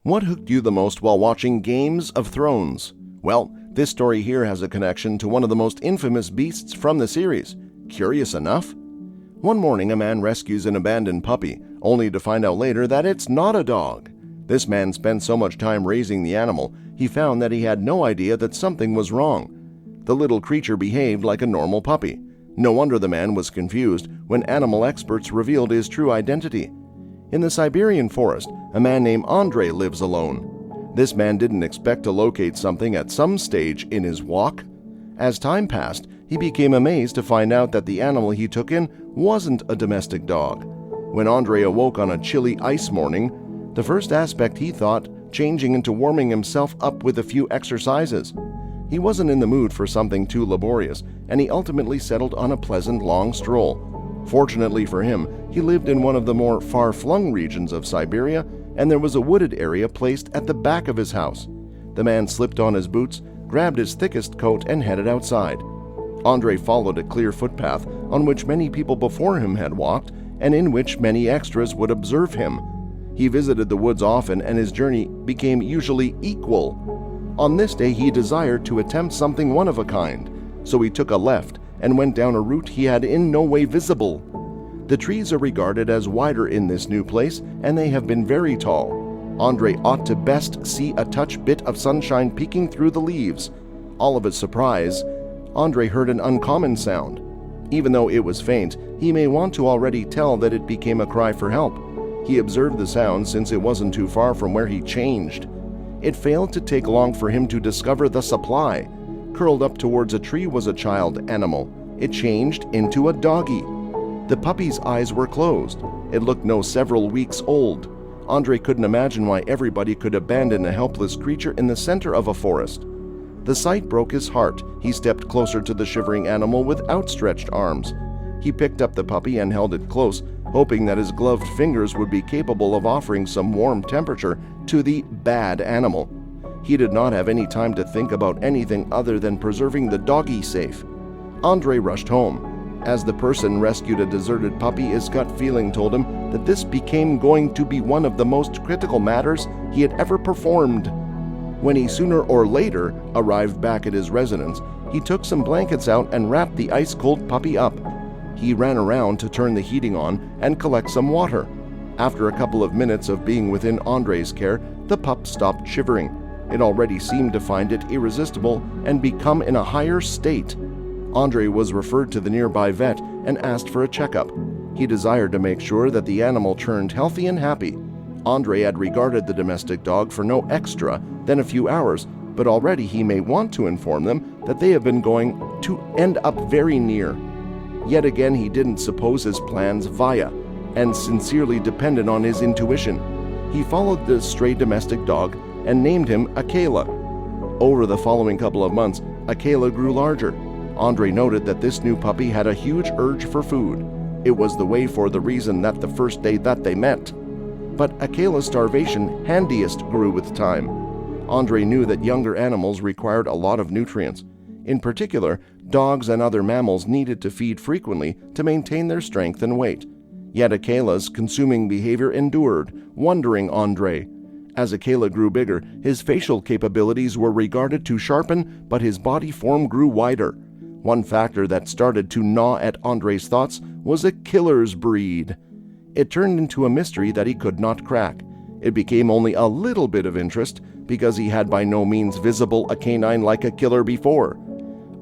What hooked you the most while watching Games of Thrones? Well, this story here has a connection to one of the most infamous beasts from the series. Curious enough? One morning, a man rescues an abandoned puppy, only to find out later that it's not a dog. This man spent so much time raising the animal, he found that he had no idea that something was wrong. The little creature behaved like a normal puppy. No wonder the man was confused when animal experts revealed his true identity. In the Siberian forest, a man named Andre lives alone. This man didn't expect to locate something at some stage in his walk. As time passed, he became amazed to find out that the animal he took in wasn't a domestic dog. When Andre awoke on a chilly ice morning, the first aspect he thought changing into warming himself up with a few exercises. He wasn't in the mood for something too laborious, and he ultimately settled on a pleasant long stroll. Fortunately for him, he lived in one of the more far-flung regions of Siberia, and there was a wooded area placed at the back of his house. The man slipped on his boots, grabbed his thickest coat, and headed outside. Andre followed a clear footpath on which many people before him had walked, and in which many extras would observe him. He visited the woods often, and his journey became usually equal. On this day, he desired to attempt something one of a kind, so he took a left and went down a route he had in no way visible. The trees are regarded as wider in this new place, and they have been very tall. Andre ought to best see a touch bit of sunshine peeking through the leaves. All of his surprise, Andre heard an uncommon sound. Even though it was faint, he may want to already tell that it became a cry for help. He observed the sound since it wasn't too far from where he changed. It failed to take long for him to discover the supply. Curled up towards a tree was a child animal. It changed into a doggy. The puppy's eyes were closed. It looked no several weeks old. Andre couldn't imagine why everybody could abandon a helpless creature in the center of a forest. The sight broke his heart. He stepped closer to the shivering animal with outstretched arms. He picked up the puppy and held it close, hoping that his gloved fingers would be capable of offering some warm temperature to the bad animal. He did not have any time to think about anything other than preserving the doggy safe. Andre rushed home. As the person rescued a deserted puppy, his gut feeling told him that this became going to be one of the most critical matters he had ever performed. When he sooner or later arrived back at his residence, he took some blankets out and wrapped the ice-cold puppy up. He ran around to turn the heating on and collect some water. After a couple of minutes of being within Andre's care, the pup stopped shivering. It already seemed to find it irresistible and become in a higher state. Andre was referred to the nearby vet and asked for a checkup. He desired to make sure that the animal turned healthy and happy. Andre had regarded the domestic dog for no extra than a few hours, but already he may want to inform them that they have been going to end up very near. Yet again, he didn't suppose his plans via and sincerely depended on his intuition. He followed the stray domestic dog and named him Akela. Over the following couple of months, Akela grew larger. Andre noted that this new puppy had a huge urge for food. It was the way for the reason that the first day that they met. But Akela's starvation handiest grew with time. Andre knew that younger animals required a lot of nutrients. In particular, dogs and other mammals needed to feed frequently to maintain their strength and weight. Yet Akela's consuming behavior endured, wondering Andre. As Akela grew bigger, his facial capabilities were regarded to sharpen, but his body form grew wider. One factor that started to gnaw at Andre's thoughts was a killer's breed. It turned into a mystery that he could not crack. It became only a little bit of interest because he had by no means visible a canine like a killer before.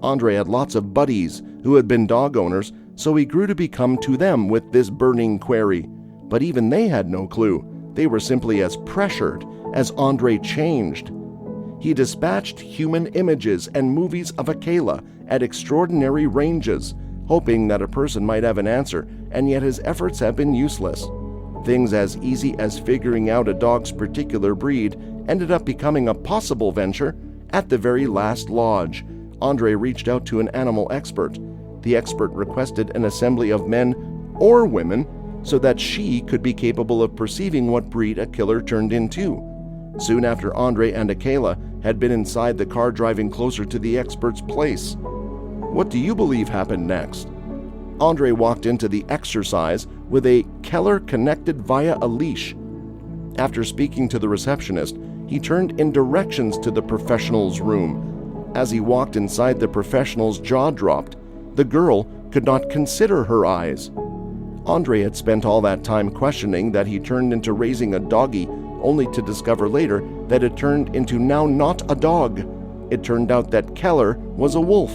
Andre had lots of buddies who had been dog owners, so he grew to become to them with this burning query. But even they had no clue. They were simply as pressured as Andre changed. He dispatched human images and movies of Akela at extraordinary ranges, hoping that a person might have an answer, and yet his efforts have been useless. Things as easy as figuring out a dog's particular breed ended up becoming a possible venture at the very last lodge. Andre reached out to an animal expert. The expert requested an assembly of men or women so that she could be capable of perceiving what breed a killer turned into. Soon after, Andre and Akela had been inside the car driving closer to the expert's place. What do you believe happened next? Andre walked into the exercise with a Keller connected via a leash. After speaking to the receptionist, he turned in directions to the professional's room. As he walked inside, the professional's jaw dropped. The girl could not consider her eyes. Andre had spent all that time questioning that he turned into raising a doggy, only to discover later that it turned into now not a dog. It turned out that Keller was a wolf.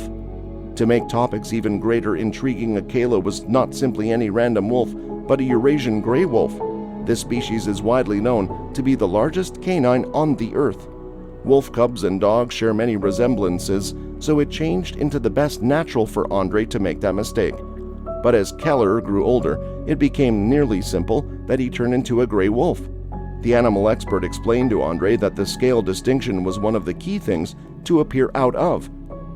To make topics even greater intriguing, Akela was not simply any random wolf, but a Eurasian gray wolf. This species is widely known to be the largest canine on the earth. Wolf cubs and dogs share many resemblances, so it changed into the best natural for Andre to make that mistake. But as Keller grew older, it became nearly simple that he turned into a gray wolf. The animal expert explained to Andre that the scale distinction was one of the key things to appear out of,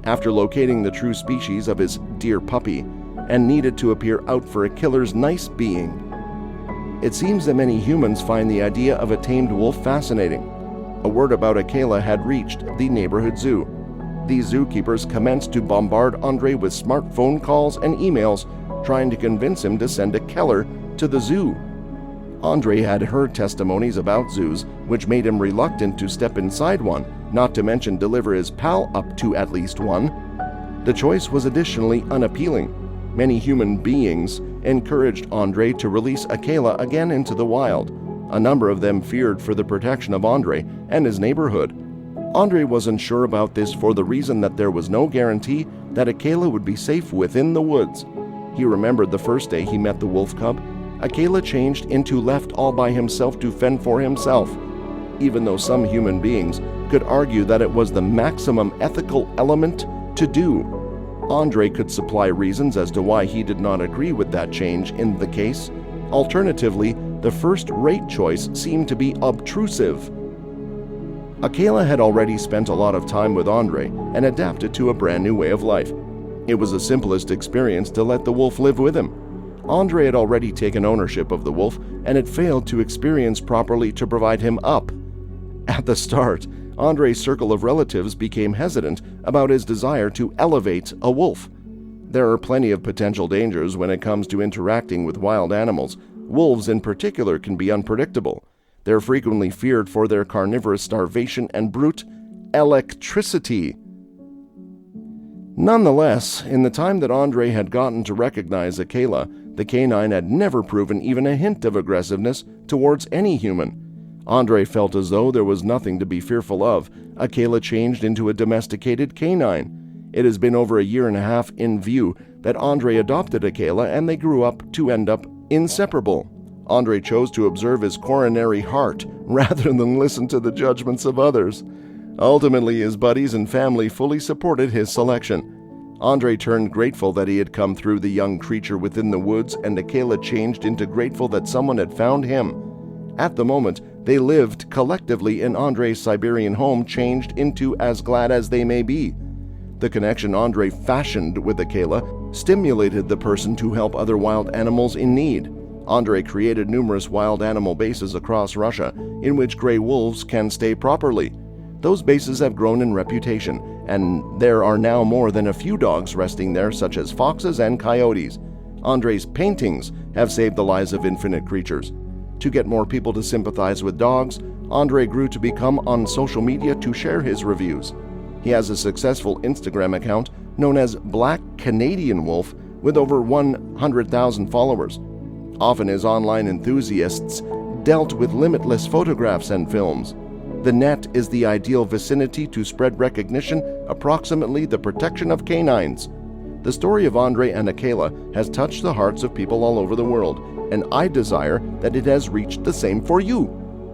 after locating the true species of his dear puppy, and needed to appear out for a killer's nice being. It seems that many humans find the idea of a tamed wolf fascinating. A word about Akela had reached the neighborhood zoo. These zookeepers commenced to bombard Andre with smartphone calls and emails, trying to convince him to send a Keller to the zoo. Andre had heard testimonies about zoos, which made him reluctant to step inside one, not to mention deliver his pal up to at least one. The choice was additionally unappealing. Many human beings encouraged Andre to release Akela again into the wild. A number of them feared for the protection of Andre and his neighborhood. Andre wasn't sure about this for the reason that there was no guarantee that Akela would be safe within the woods. He remembered the first day he met the wolf cub. Akela changed into left all by himself to fend for himself. Even though some human beings could argue that it was the maximum ethical element to do, Andre could supply reasons as to why he did not agree with that change in the case. Alternatively, the first-rate choice seemed to be obtrusive. Akela had already spent a lot of time with Andre and adapted to a brand new way of life. It was the simplest experience to let the wolf live with him. Andre had already taken ownership of the wolf and had failed to experience properly to provide him up. At the start, Andre's circle of relatives became hesitant about his desire to elevate a wolf. There are plenty of potential dangers when it comes to interacting with wild animals. Wolves in particular can be unpredictable. They're frequently feared for their carnivorous starvation and brute electricity. Nonetheless, in the time that Andre had gotten to recognize Akela, the canine had never proven even a hint of aggressiveness towards any human. Andre felt as though there was nothing to be fearful of. Akela changed into a domesticated canine. It has been over a year and a half in view that Andre adopted Akela, and they grew up to end up inseparable. Andre chose to observe his coronary heart rather than listen to the judgments of others. Ultimately, his buddies and family fully supported his selection. Andre turned grateful that he had come through the young creature within the woods, and Akela changed into grateful that someone had found him. At the moment, they lived collectively in Andre's Siberian home, changed into as glad as they may be. The connection Andre fashioned with Akela stimulated the person to help other wild animals in need. Andre created numerous wild animal bases across Russia in which gray wolves can stay properly. Those bases have grown in reputation, and there are now more than a few dogs resting there, such as foxes and coyotes. Andre's paintings have saved the lives of infinite creatures. To get more people to sympathize with dogs, Andre grew to become on social media to share his reviews. He has a successful Instagram account known as Black Canadian Wolf with over 100,000 followers. Often his online enthusiasts dealt with limitless photographs and films. The net is the ideal vicinity to spread recognition, approximately the protection of canines. The story of Andre and Akela has touched the hearts of people all over the world, and I desire that it has reached the same for you.